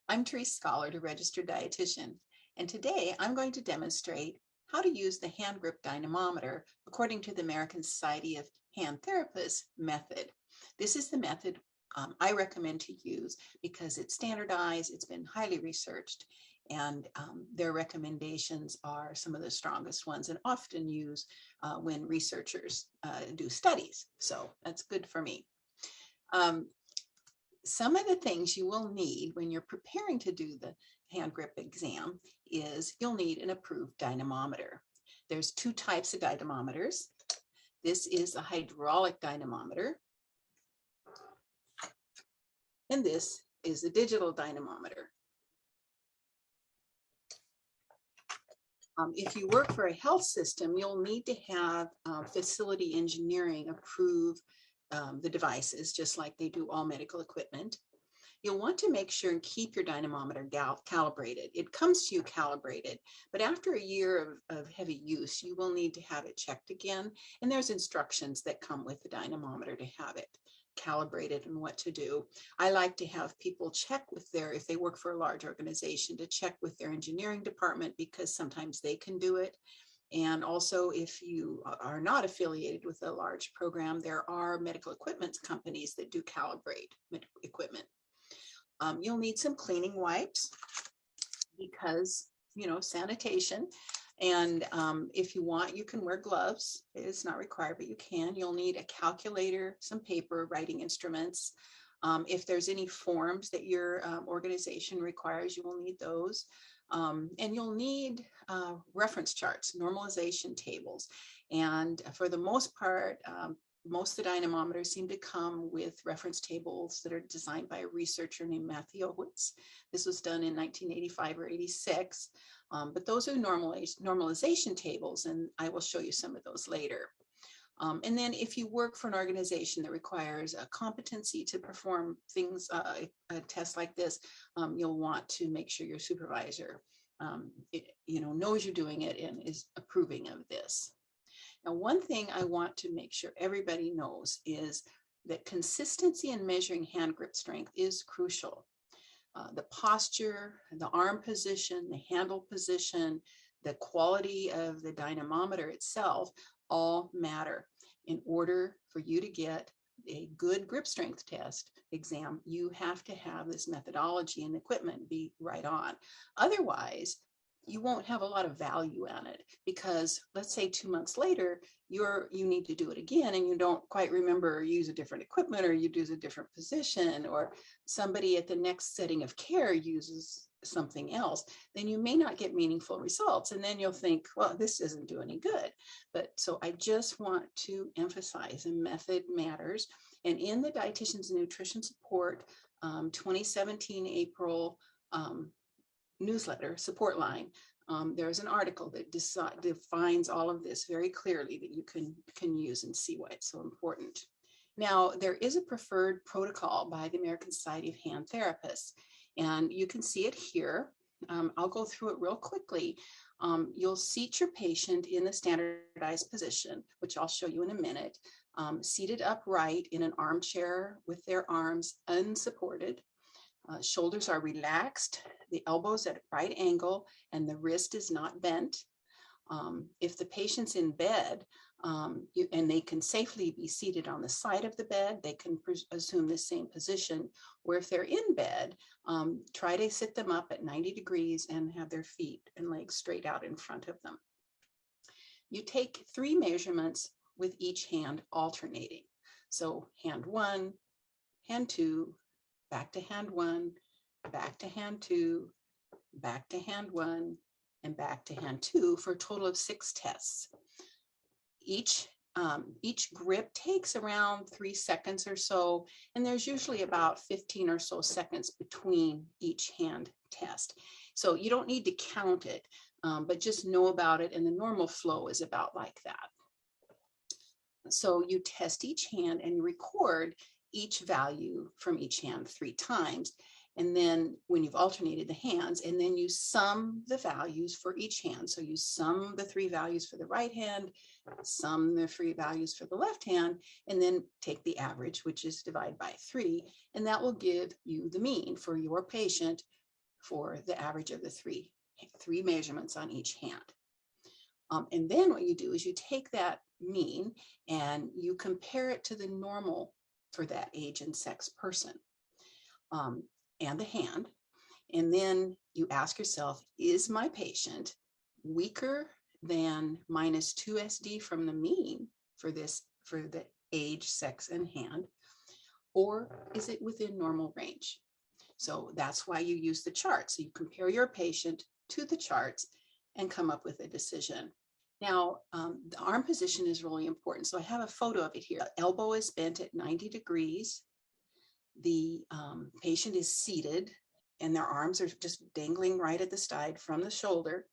I'm Terese Scollard, a registered dietitian, and today I'm going to demonstrate how to use the hand grip dynamometer according to the American Society of Hand Therapists method. This is the method I recommend to use because it's standardized, it's been highly researched, and their recommendations are some of the strongest ones and often used when researchers do studies. So that's good for me. Some of the things you will need when you're preparing to do the hand grip exam is you'll need an approved dynamometer. There's two types of dynamometers. This is a hydraulic dynamometer, and this is a digital dynamometer. If you work for a health system, you'll need to have facility engineering approve the devices, just like they do all medical equipment. You'll want to make sure and keep your dynamometer calibrated. It comes to you calibrated, but after a year of heavy use, you will need to have it checked again. And there's instructions that come with the dynamometer to have it calibrated and what to do. I like to have people check with if they work for a large organization, to check with their engineering department because sometimes they can do it. And also, if you are not affiliated with a large program, there are medical equipment companies that do calibrate equipment. You'll need some cleaning wipes because, sanitation. And if you want, you can wear gloves. It's not required, but you can. You'll need a calculator, some paper, writing instruments. If there's any forms that your organization requires, you will need those. And you'll need reference charts, normalization tables. And for the most part, most of the dynamometers seem to come with reference tables that are designed by a researcher named Matthew Owitz. This was done in 1985 or 86. But those are normalization tables, and I will show you some of those later. And then if you work for an organization that requires a competency to perform things, a test like this, you'll want to make sure your supervisor knows you're doing it and is approving of this. Now, one thing I want to make sure everybody knows is that consistency in measuring hand grip strength is crucial. The posture, the arm position, the handle position, the quality of the dynamometer itself all matter. In order for you to get a good grip strength test exam, you have to have this methodology and equipment be right on. Otherwise, you won't have a lot of value on it because let's say 2 months later, you need to do it again and you don't quite remember or use a different equipment, or you use a different position, or somebody at the next setting of care uses something else, then you may not get meaningful results. And then you'll think, well, this doesn't do any good. But so I just want to emphasize the method matters. And in the Dietitians and Nutrition Support 2017 April newsletter support line, there's an article that defines all of this very clearly that you can use and see why it's so important. Now, there is a preferred protocol by the American Society of Hand Therapists, and you can see it here. I'll go through it real quickly. You'll seat your patient in the standardized position, which I'll show you in a minute, seated upright in an armchair with their arms unsupported. Shoulders are relaxed, the elbows at a right angle, and the wrist is not bent. If the patient's in bed, and they can safely be seated on the side of the bed, they can assume the same position. Or if they're in bed, try to sit them up at 90 degrees and have their feet and legs straight out in front of them. You take 3 measurements with each hand alternating. So hand 1, hand 2, back to hand 1, back to hand 2, back to hand 1, and back to hand 2 for a total of 6 tests. Each grip takes around 3 seconds or so, and there's usually about 15 or so seconds between each hand test. So you don't need to count it, but just know about it, and the normal flow is about like that. So you test each hand and you record each value from each hand 3 times. And then when you've alternated the hands, and then you sum the values for each hand. So you sum the 3 values for the right hand, sum the 3 values for the left hand, and then take the average, which is divided by 3. And that will give you the mean for your patient for the average of the three measurements on each hand. And then what you do is you take that mean and you compare it to the normal for that age and sex person and the hand. And then you ask yourself, is my patient weaker than -2 SD from the mean for the age, sex, and hand, or is it within normal range? So that's why you use the chart. So you compare your patient to the charts and come up with a decision. Now, the arm position is really important. So I have a photo of it here. The elbow is bent at 90 degrees. The patient is seated and their arms are just dangling right at the side from the shoulder.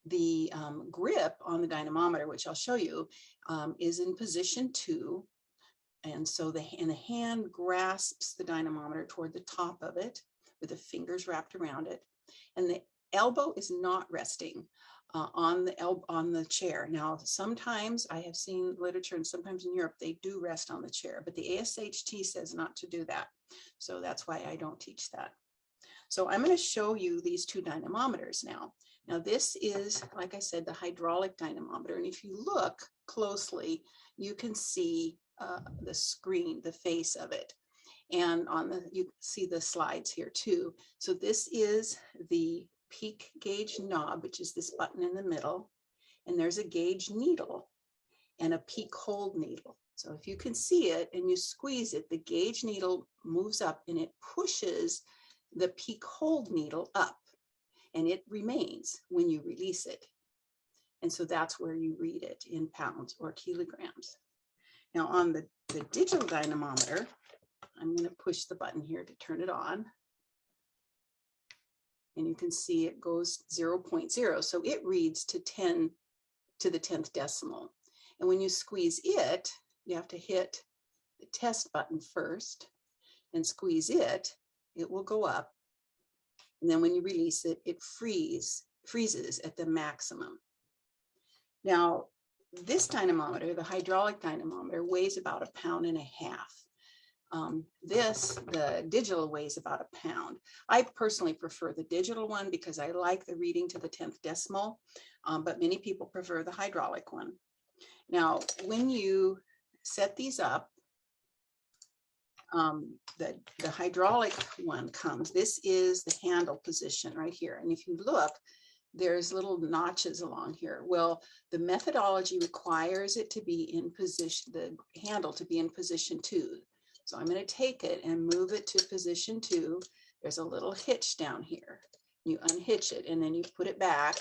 The grip on the dynamometer, which I'll show you, is in position 2. And so the hand grasps the dynamometer toward the top of it with the fingers wrapped around it. And the elbow is not resting on the chair. Now, sometimes I have seen literature, and sometimes in Europe, they do rest on the chair, but the ASHT says not to do that. So that's why I don't teach that. So I'm going to show you these 2 dynamometers now. Now, this is, like I said, the hydraulic dynamometer. And if you look closely, you can see the screen, the face of it. And you see the slides here too. So this is the peak gauge knob, which is this button in the middle. And there's a gauge needle and a peak hold needle. So if you can see it and you squeeze it, the gauge needle moves up and it pushes the peak hold needle up, and it remains when you release it. And so that's where you read it in pounds or kilograms. Now on the digital dynamometer, I'm going to push the button here to turn it on. And you can see it goes 0.0. So it reads to the 10th decimal. And when you squeeze it, you have to hit the test button first and squeeze it. It will go up. And then when you release it, it freezes at the maximum. Now, this dynamometer, the hydraulic dynamometer, weighs about 1.5 pounds. The digital weighs about 1 pound. I personally prefer the digital one because I like the reading to the 10th decimal, but many people prefer the hydraulic one. Now, when you set these up, the hydraulic one comes. This is the handle position right here. And if you look, there's little notches along here. Well, the methodology requires it to be in position, the handle to be in position 2. So I'm going to take it and move it to position 2. There's a little hitch down here. You unhitch it and then you put it back.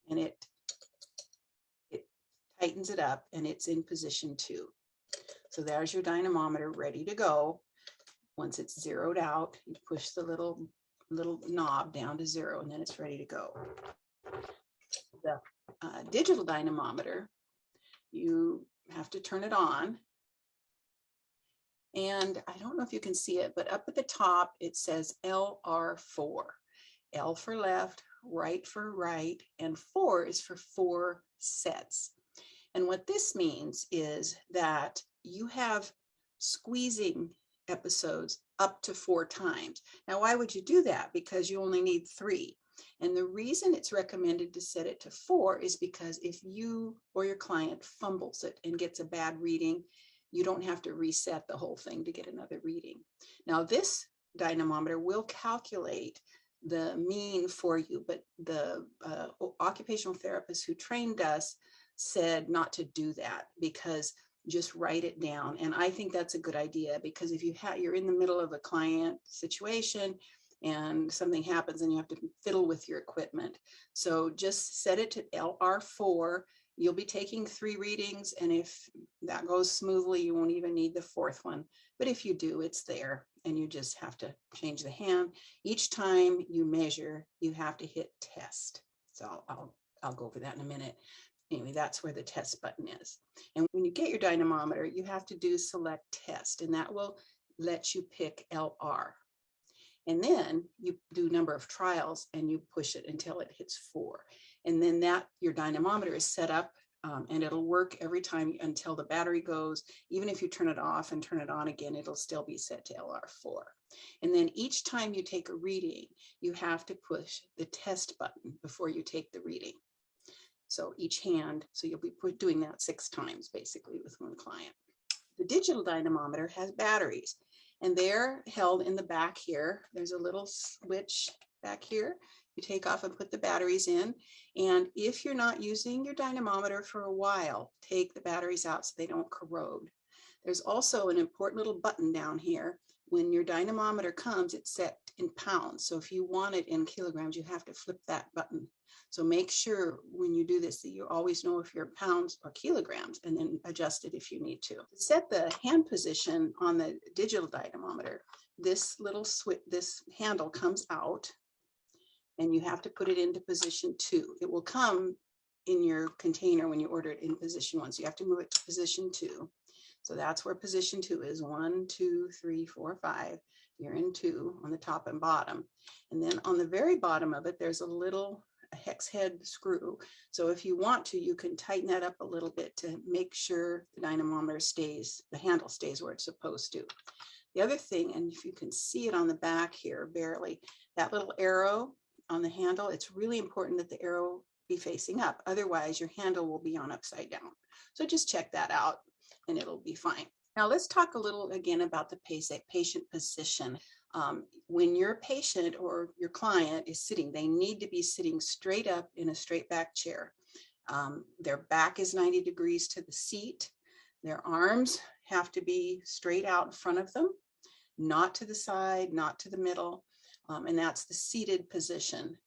And it tightens it up and it's in position 2. So there's your dynamometer ready to go. Once it's zeroed out, you push the little knob down to 0 and then it's ready to go. The digital dynamometer, you have to turn it on. And I don't know if you can see it, but up at the top, it says LR4. L for left, right for right, and 4 is for 4 sets. And what this means is that you have squeezing episodes up to 4 times. Now, why would you do that? Because you only need 3. And the reason it's recommended to set it to 4 is because if you or your client fumbles it and gets a bad reading, you don't have to reset the whole thing to get another reading. Now, this dynamometer will calculate the mean for you, but the occupational therapist who trained us said not to do that because just write it down. And I think that's a good idea because if you're in the middle of a client situation and something happens and you have to fiddle with your equipment. So just set it to LR4. You'll be taking 3 readings. And if that goes smoothly, you won't even need the 4th one. But if you do, it's there and you just have to change the hand. Each time you measure, you have to hit test. So I'll go over that in a minute. Anyway, that's where the test button is. And when you get your dynamometer, you have to do select test, and that will let you pick LR. And then you do number of trials and you push it until it hits 4. And then your dynamometer is set up and it'll work every time until the battery goes. Even if you turn it off and turn it on again, it'll still be set to LR4. And then each time you take a reading, you have to push the test button before you take the reading. So each hand, so you'll be doing that 6 times basically with one client. The digital dynamometer has batteries, and they're held in the back here. There's a little switch back here. You take off and put the batteries in. And if you're not using your dynamometer for a while, take the batteries out so they don't corrode. There's also an important little button down here. When your dynamometer comes, it's set in pounds. So if you want it in kilograms, you have to flip that button. So make sure when you do this that you always know if you're pounds or kilograms, and then adjust it if you need to. To set the hand position on the digital dynamometer, this little switch, this handle comes out, and you have to put it into position 2. It will come in your container when you order it in position 1. So you have to move it to position 2. So that's where position 2 is. 1, 2, 3, 4, 5. You're in 2 on the top and bottom. And then on the very bottom of it, there's a little hex head screw. So if you want to, you can tighten that up a little bit to make sure the dynamometer stays, the handle stays where it's supposed to. The other thing, and if you can see it on the back here, barely, that little arrow on the handle, it's really important that the arrow be facing up. Otherwise, your handle will be on upside down. So just check that out and it'll be fine. Now let's talk a little again about the patient position. When your patient or your client is sitting, they need to be sitting straight up in a straight back chair. Their back is 90 degrees to the seat. Their arms have to be straight out in front of them, not to the side, not to the middle. And that's the seated position.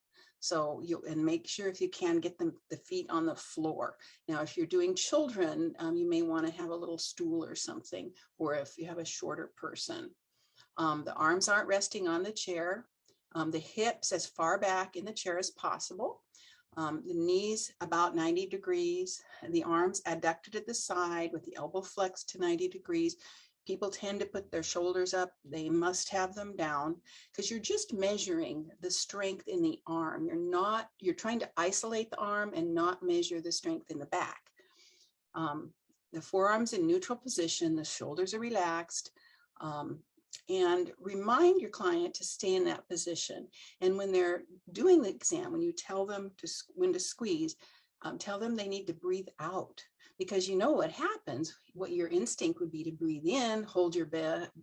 So and make sure if you can get the feet on the floor. Now, if you're doing children, you may want to have a little stool or something, or if you have a shorter person. The arms aren't resting on the chair. The hips as far back in the chair as possible. The knees about 90 degrees, and the arms adducted at the side with the elbow flexed to 90 degrees. People tend to put their shoulders up. They must have them down because you're just measuring the strength in the arm. You're trying to isolate the arm and not measure the strength in the back. The forearms in neutral position, the shoulders are relaxed, and remind your client to stay in that position. And when they're doing the exam, when you tell them when to squeeze, tell them they need to breathe out. Because you know what happens, what your instinct would be to breathe in, hold your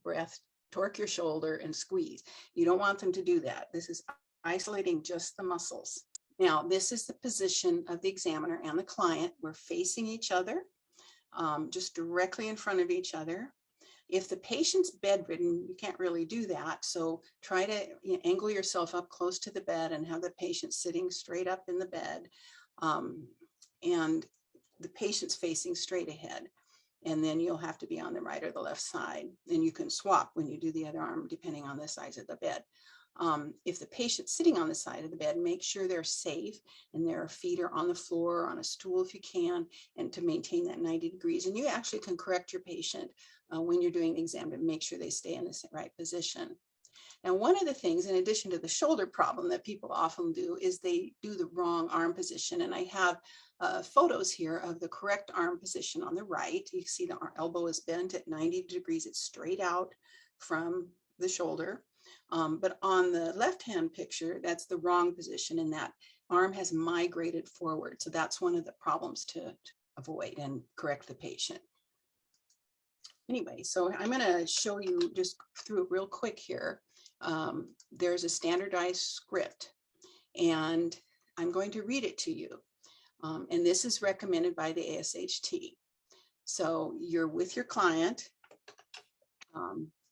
breath, torque your shoulder, and squeeze. You don't want them to do that. This is isolating just the muscles. Now, this is the position of the examiner and the client. We're facing each other, just directly in front of each other. If the patient's bedridden, you can't really do that. So try to angle yourself up close to the bed and have the patient sitting straight up in the bed. And the patient's facing straight ahead, and then you'll have to be on the right or the left side. And you can swap when you do the other arm depending on the size of the bed. If the patient's sitting on the side of the bed, make sure they're safe and their feet are on the floor or on a stool if you can, and to maintain that 90 degrees. And you actually can correct your patient when you're doing the exam to make sure they stay in the right position. Now, one of the things, in addition to the shoulder problem that people often do, is they do the wrong arm position. And I have photos here of the correct arm position on the right. You see the elbow is bent at 90 degrees. It's straight out from the shoulder. But on the left-hand picture, that's the wrong position, and that arm has migrated forward. So that's one of the problems to avoid and correct the patient. Anyway, so I'm going to show you just through real quick here. There's a standardized script, and I'm going to read it to you. And this is recommended by the ASHT. So you're with your client,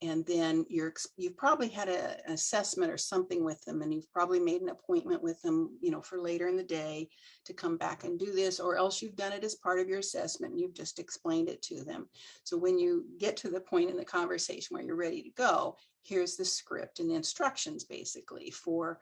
and then you've probably had an assessment or something with them, and you've probably made an appointment with them, for later in the day to come back and do this, or else you've done it as part of your assessment and you've just explained it to them. So when you get to the point in the conversation where you're ready to go, here's the script and the instructions basically for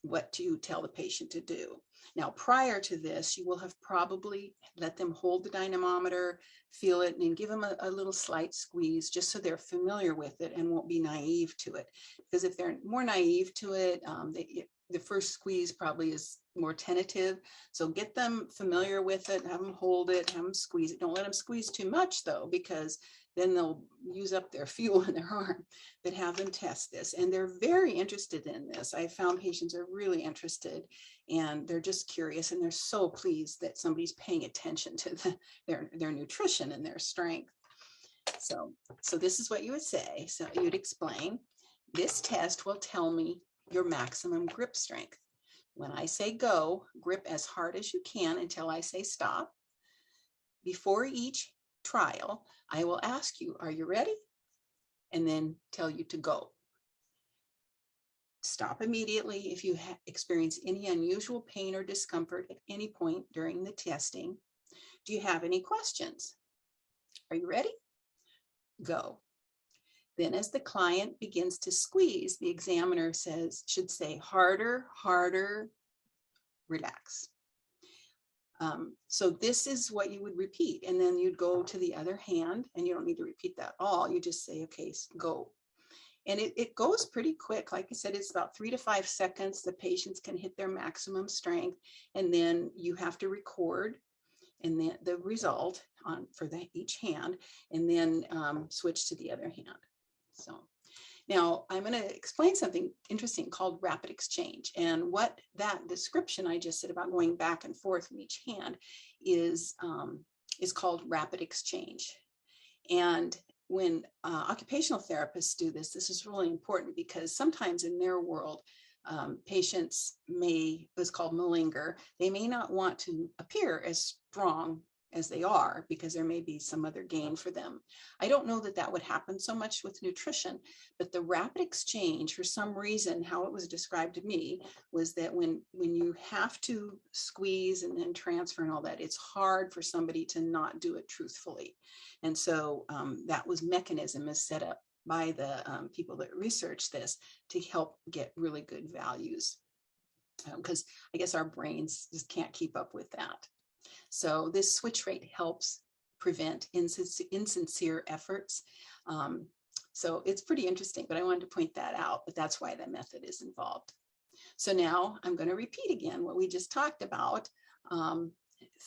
what to tell the patient to do. Now, prior to this, you will have probably let them hold the dynamometer, feel it, and give them a little slight squeeze just so they're familiar with it and won't be naive to it. Because if they're more naive to it, the first squeeze probably is more tentative. So get them familiar with it, have them hold it, have them squeeze it. Don't let them squeeze too much though, because then they'll use up their fuel in their arm. But have them test this. And they're very interested in this. I found patients are really interested, and they're just curious, and they're so pleased that somebody's paying attention to their nutrition and their strength. So this is what you would say. So you'd explain, this test will tell me your maximum grip strength. When I say go, grip as hard as you can until I say stop. Before each trial, I will ask you, are you ready? And then tell you to go. Stop immediately if you experience any unusual pain or discomfort at any point during the testing. Do you have any questions? Are you ready? Go. Then as the client begins to squeeze, the examiner should say harder, harder, relax. So this is what you would repeat. And then you'd go to the other hand, and you don't need to repeat that all. You just say, okay, go. And it goes pretty quick. Like I said, it's about 3 to 5 seconds. The patients can hit their maximum strength, and then you have to record and then the result for each hand, and then switch to the other hand. So now I'm going to explain something interesting called rapid exchange. And what that description I just said about going back and forth from each hand is called rapid exchange. And when occupational therapists do this, this is really important, because sometimes in their world, patients what's called malinger. They may not want to appear as strong as they are, because there may be some other gain for them. I don't know that would happen so much with nutrition, but the rapid exchange, for some reason, how it was described to me was that when you have to squeeze and then transfer and all that, it's hard for somebody to not do it truthfully. And so that mechanism is set up by the people that research this to help get really good values, because I guess our brains just can't keep up with that. So this switch rate helps prevent insincere efforts. So it's pretty interesting, but I wanted to point that out, but that's why that method is involved. So now I'm going to repeat again what we just talked about.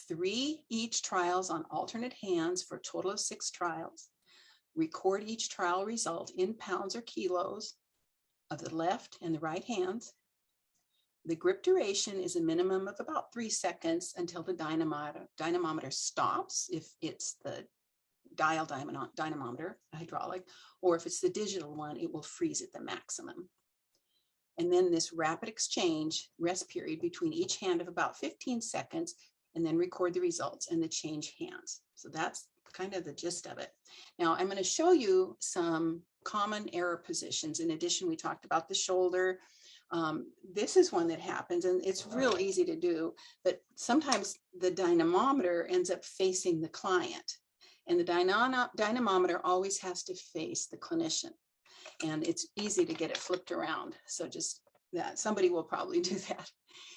3 each trials on alternate hands for a total of 6 trials. Record each trial result in pounds or kilos of the left and the right hands. The grip duration is a minimum of about 3 seconds until the dynamometer stops, if it's the dial dynamometer, hydraulic, or if it's the digital one, it will freeze at the maximum. And then this rapid exchange rest period between each hand of about 15 seconds, and then record the results and the change hands. So that's kind of the gist of it. Now I'm going to show you some common error positions. In addition, we talked about the shoulder. This is one that happens, and it's real easy to do, but sometimes the dynamometer ends up facing the client, and the dynamometer always has to face the clinician, and it's easy to get it flipped around. So just that, somebody will probably do that.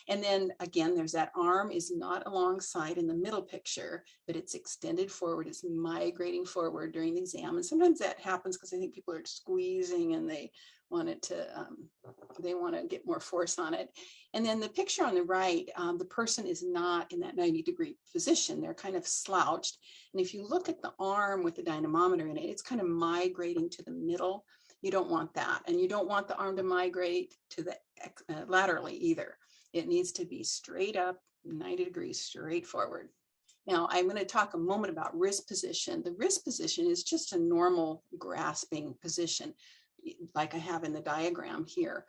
And then again, there's that arm is not alongside in the middle picture, but it's extended forward, it's migrating forward during the exam. And sometimes that happens because I think people are squeezing and they want to get more force on it. And then the picture on the right, the person is not in that 90-degree position. They're kind of slouched. And if you look at the arm with the dynamometer in it, it's kind of migrating to the middle. You don't want that. And you don't want the arm to migrate to the laterally either. It needs to be straight up, 90 degrees, straight forward. Now, I'm going to talk a moment about wrist position. The wrist position is just a normal grasping position, like I have in the diagram here.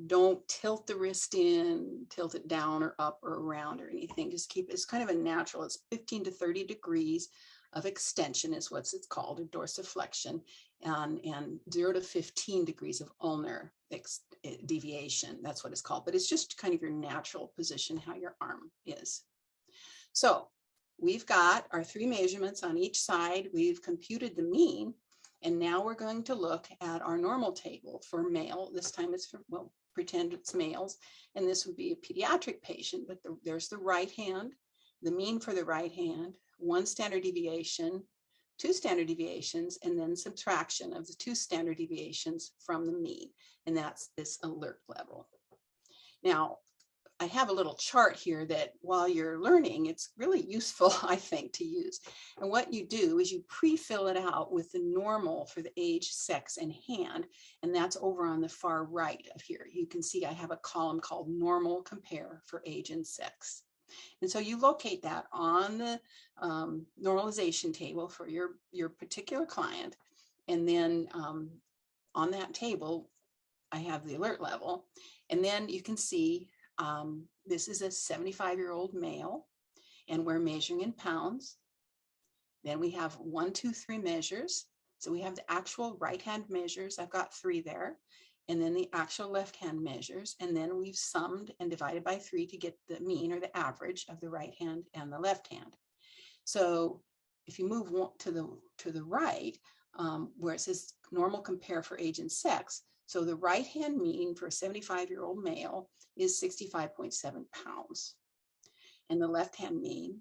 Don't tilt the wrist in, tilt it down or up or around or anything. Just keep it, it's kind of a natural, it's 15 to 30 degrees of extension is what it's called, a dorsiflexion, and 0 to 15 degrees of ulnar deviation. That's what it's called, but it's just kind of your natural position, how your arm is. So we've got our 3 measurements on each side. We've computed the mean, and now we're going to look at our normal table for male. This time it's for, well, pretend it's males, and this would be a pediatric patient, but there's the right hand, the mean for the right hand, 1 standard deviation, 2 standard deviations, and then subtraction of the 2 standard deviations from the mean. And that's this alert level. Now, I have a little chart here that while you're learning, it's really useful, I think, to use. And what you do is you pre-fill it out with the normal for the age, sex, and hand. And that's over on the far right of here. You can see I have a column called normal compare for age and sex. And so you locate that on the normalization table for your particular client. And then on that table, I have the alert level. And then you can see this is a 75-year-old male, and we're measuring in pounds. Then we have 1, 2, 3 measures. So we have the actual right hand measures. I've got 3 there. And then the actual left hand measures. And then we've summed and divided by 3 to get the mean or the average of the right hand and the left hand. So if you move to the right, where it says normal compare for age and sex, so the right hand mean for a 75-year-old male is 65.7 pounds. And the left hand mean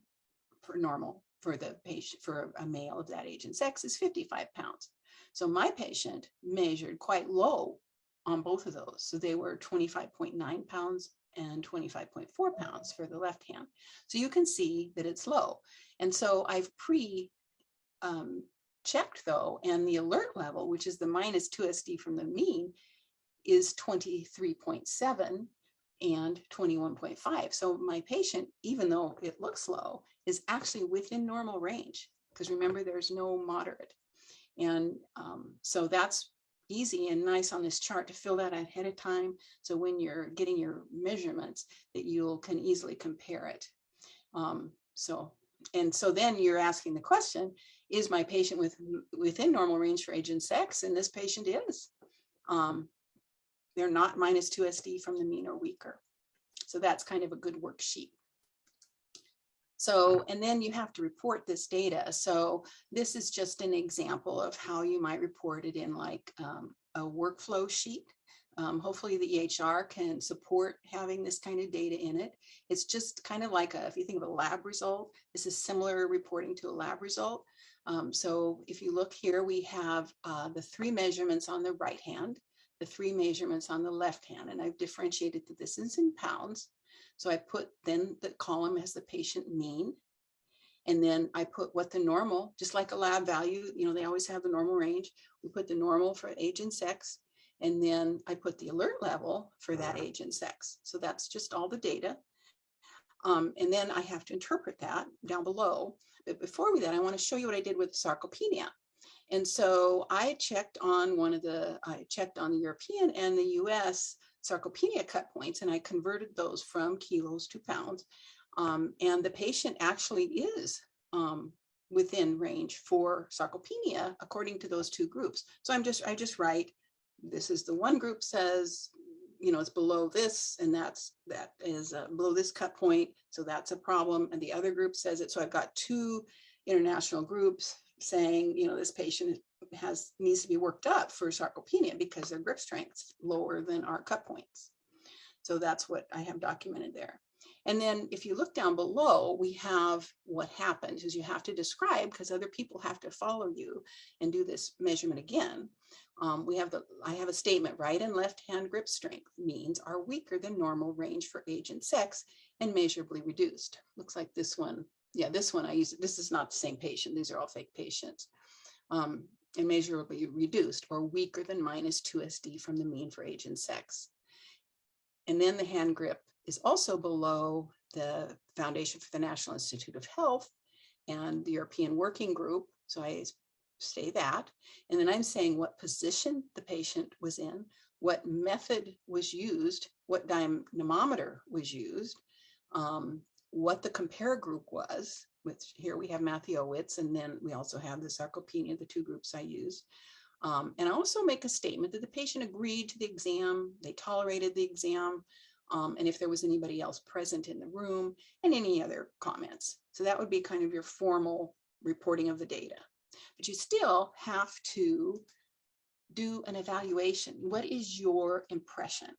for normal for the patient, for a male of that age and sex, is 55 pounds. So my patient measured quite low on both of those. So they were 25.9 pounds and 25.4 pounds for the left hand. So you can see that it's low. And so I've checked though, and the alert level, which is the minus 2 SD from the mean, is 23.7 and 21.5. So my patient, even though it looks low, is actually within normal range, because remember, there's no moderate. And so that's easy and nice on this chart to fill that ahead of time. So when you're getting your measurements, that you can easily compare it. So then you're asking the question, is my patient within normal range for age and sex? And this patient is. They're not minus 2 SD from the mean or weaker. So that's kind of a good worksheet. So, and then you have to report this data. So this is just an example of how you might report it in like a workflow sheet. Hopefully the EHR can support having this kind of data in it. It's just kind of like if you think of a lab result, this is similar reporting to a lab result. So if you look here, we have the 3 measurements on the right hand, the 3 measurements on the left hand, and I've differentiated the distance in pounds. So I put then the column has the patient mean, and then I put what the normal, just like a lab value, you know, they always have the normal range. We put the normal for age and sex, and then I put the alert level for that age and sex. So that's just all the data. And then I have to interpret that down below. But before that, I want to show you what I did with sarcopenia. And so I checked on the European and the US sarcopenia cut points, and I converted those from kilos to pounds. And the patient actually is within range for sarcopenia according to those 2 groups. So I just write, this is the one group says, you know, it's below this, and that is below this cut point, so that's a problem. And the other group says it. So I've got 2 international groups saying, you know, this patient needs to be worked up for sarcopenia because their grip strength's lower than our cut points. So that's what I have documented there. And then if you look down below, we have what happens is you have to describe, because other people have to follow you and do this measurement again. I have a statement, right and left hand grip strength means are weaker than normal range for age and sex and measurably reduced. Looks like this one. Yeah, this one I use. This is not the same patient. These are all fake patients. And measurably reduced or weaker than minus 2 SD from the mean for age and sex. And then the hand grip is also below the Foundation for the National Institute of Health and the European Working Group. So I say that. And then I'm saying what position the patient was in, what method was used, what dynamometer was used, what the compare group was, which here we have Mathiowicz, and then we also have the sarcopenia, the 2 groups I used. And I also make a statement that the patient agreed to the exam, they tolerated the exam, and if there was anybody else present in the room, and any other comments. So that would be kind of your formal reporting of the data. But you still have to do an evaluation. What is your impression?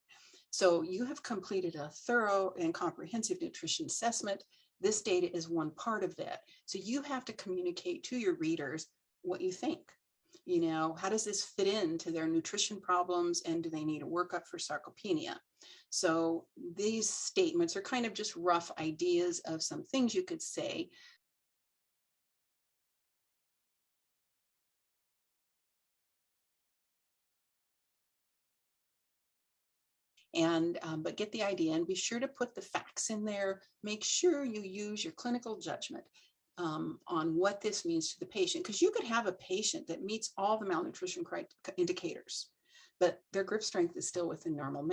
So you have completed a thorough and comprehensive nutrition assessment. This data is one part of that. So you have to communicate to your readers what you think. You know, how does this fit into their nutrition problems, and do they need a workup for sarcopenia? So these statements are kind of just rough ideas of some things you could say. And but get the idea, and be sure to put the facts in there. Make sure you use your clinical judgment on what this means to the patient, because you could have a patient that meets all the malnutrition indicators, but their grip strength is still within normal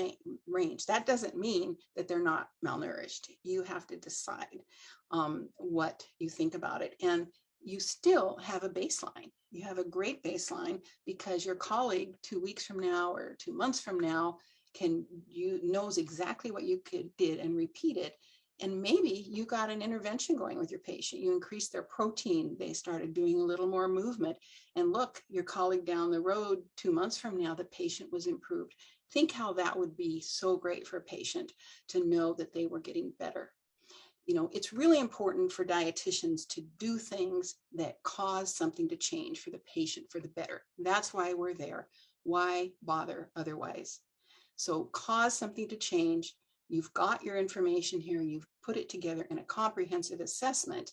range. That doesn't mean that they're not malnourished. You have to decide what you think about it, and you still have a baseline. You have a great baseline, because your colleague 2 weeks from now or 2 months from now knows exactly what you did and repeat it. And maybe you got an intervention going with your patient. You increased their protein. They started doing a little more movement. And look, your colleague down the road 2 months from now, the patient was improved. Think how that would be so great for a patient to know that they were getting better. You know, it's really important for dietitians to do things that cause something to change for the patient for the better. That's why we're there. Why bother otherwise? So cause something to change. You've got your information here. You've put it together in a comprehensive assessment.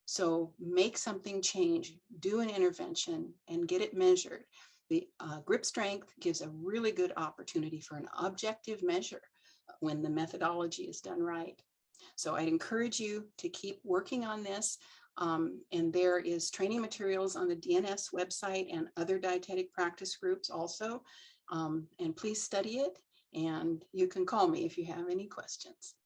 So make something change, do an intervention, and get it measured. The grip strength gives a really good opportunity for an objective measure when the methodology is done right. So I'd encourage you to keep working on this. And there is training materials on the DNS website and other dietetic practice groups also. And please study it. And you can call me if you have any questions.